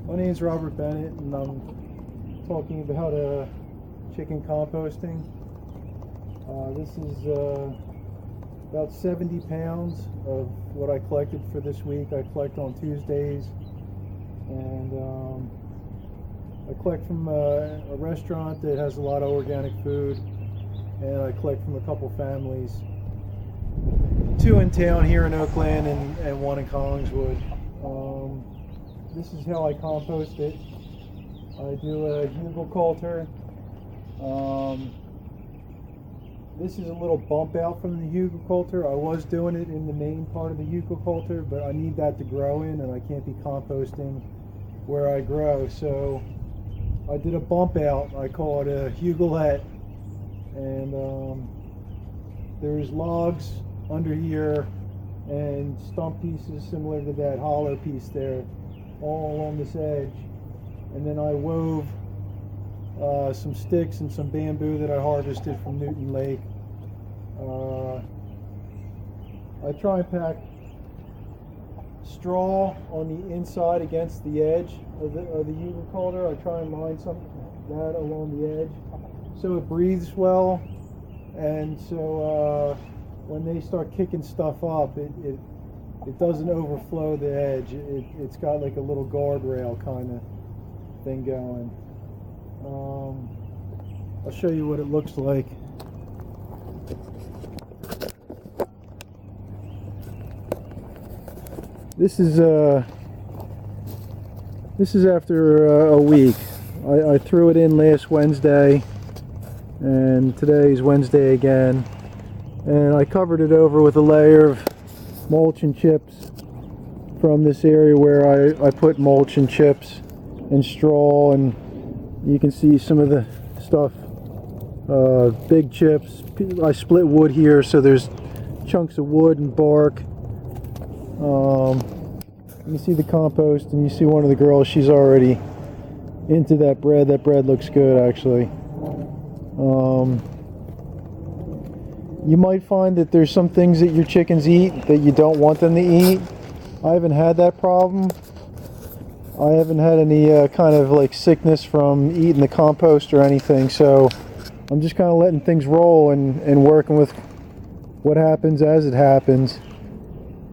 My name is Robert Bennett, and I'm talking about chicken composting. This is about 70 pounds of what I collected for this week. I collect on Tuesdays, and I collect from a restaurant that has a lot of organic food, and I collect from a couple families, 2 in town here in Oakland and 1 in Collingswood. This is how I compost it. I do a hugelkultur. This is a little bump out from the hugelkultur. I was doing it in the main part of the hugelkultur, but I need that to grow in, and I can't be composting where I grow. So I did a bump out. I call it a hugelet, and there's logs under here and stump pieces similar to that hollow piece there, all along this edge. And then I wove some sticks and some bamboo that I harvested from Newton Lake. I try and pack straw on the inside against the edge of the hugelkultur. I try and line some that along the edge so it breathes well, and so when they start kicking stuff up, it doesn't overflow the edge. It's got like a little guardrail kind of thing going. I'll show you what it looks like. This is after a week. I threw it in last Wednesday, and today is Wednesday again. And I covered it over with a layer of mulch and chips from this area where I put mulch and chips and straw, and you can see some of the stuff, big chips. I split wood here, so there's chunks of wood and bark. You see the compost, and you see one of the girls, she's already into that bread. That bread looks good, actually. You might find that there's some things that your chickens eat that you don't want them to eat. I haven't had that problem. I haven't had any kind of like sickness from eating the compost or anything, so I'm just kind of letting things roll and working with what happens as it happens.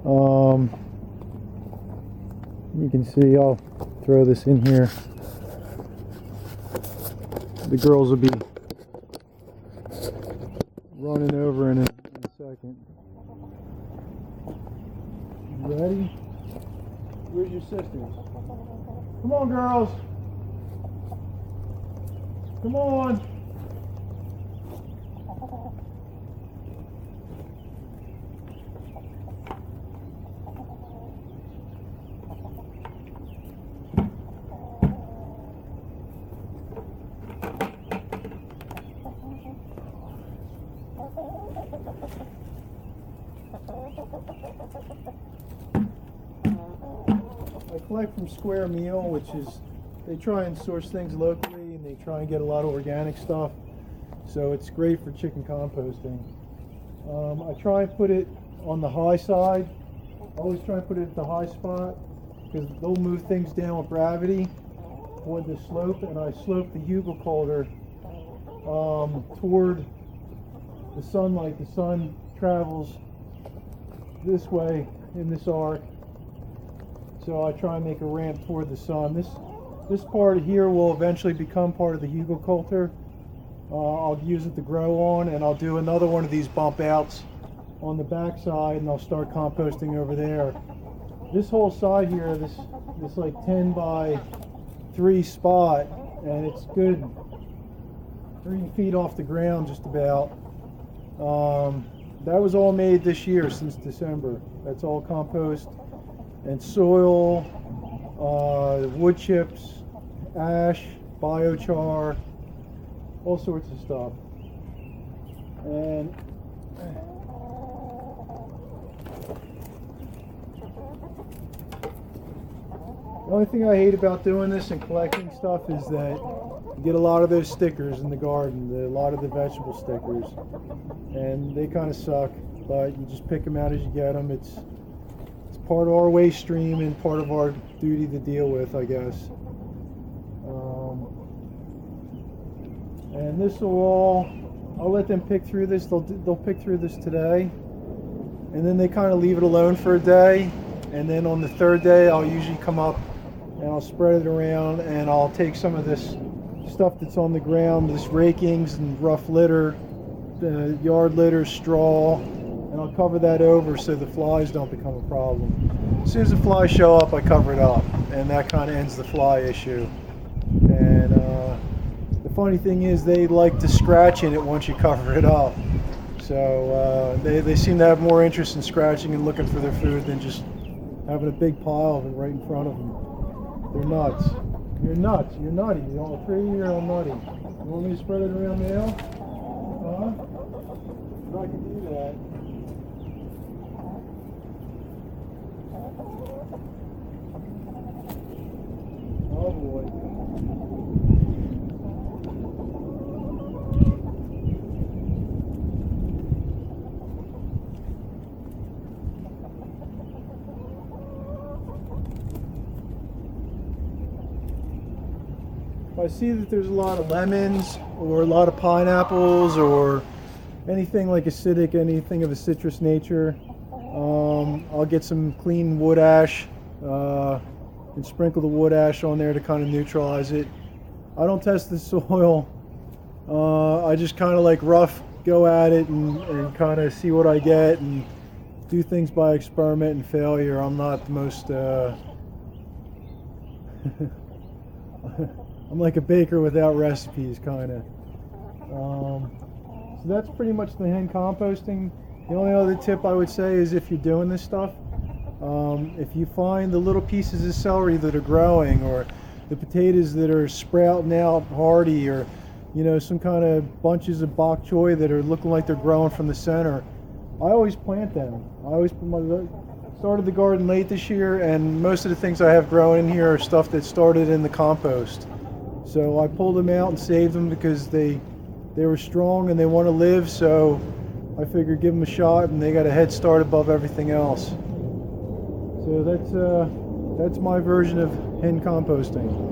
You can see, I'll throw this in here. The girls will be running over in a second. You ready? Where's your sisters? Come on, girls. Come on. I collect from Square Meal, which is, they try and source things locally, and they try and get a lot of organic stuff, so it's great for chicken composting. I try and put it on the high side. I always try and put it at the high spot, because they'll move things down with gravity toward the slope, and I slope the hugelkultur toward the sunlight. The sun travels this way in this arc, so I try and make a ramp toward the sun. This part here will eventually become part of the hugelkultur. I'll use it to grow on, and I'll do another one of these bump outs on the back side, and I'll start composting over there. This whole side here, this like 10 by 3 spot, and it's good 3 feet off the ground just about. That was all made this year since December. That's all compost and soil, wood chips, ash, biochar, all sorts of stuff. And the only thing I hate about doing this and collecting stuff is that you get a lot of those stickers in the garden, a lot of the vegetable stickers, and they kind of suck, but you just pick them out as you get them. It's part of our waste stream and part of our duty to deal with, I guess. And this will all, I'll let them pick through this. They'll pick through this today, and then they kind of leave it alone for a day, and then on the third day I'll usually come up and I'll spread it around, and I'll take some of this stuff that's on the ground, this rakings and rough litter, the yard litter, straw, and I'll cover that over so the flies don't become a problem. As soon as the flies show up, I cover it up, and that kind of ends the fly issue. And the funny thing is, they like to scratch in it once you cover it up. So they seem to have more interest in scratching and looking for their food than just having a big pile of it right in front of them. They're nuts. You're nuts. You're nutty. You don't free, you're all nutty. You want me to spread it around now? Huh? I can do that. Oh boy. If I see that there's a lot of lemons or a lot of pineapples or anything like acidic, anything of a citrus nature, I'll get some clean wood ash and sprinkle the wood ash on there to kind of neutralize it. I don't test the soil. I just kind of like rough go at it and kind of see what I get and do things by experiment and failure. I'm not the most I'm like a baker without recipes, kind of. So that's pretty much the hen composting. The only other tip I would say is, if you're doing this stuff, if you find the little pieces of celery that are growing, or the potatoes that are sprouting out hardy, or some kind of bunches of bok choy that are looking like they're growing from the center, I always plant them. Started the garden late this year, and most of the things I have growing in here are stuff that started in the compost. So I pulled them out and saved them because they were strong and they want to live, so I figured give them a shot, and they got a head start above everything else. So that's my version of hen composting.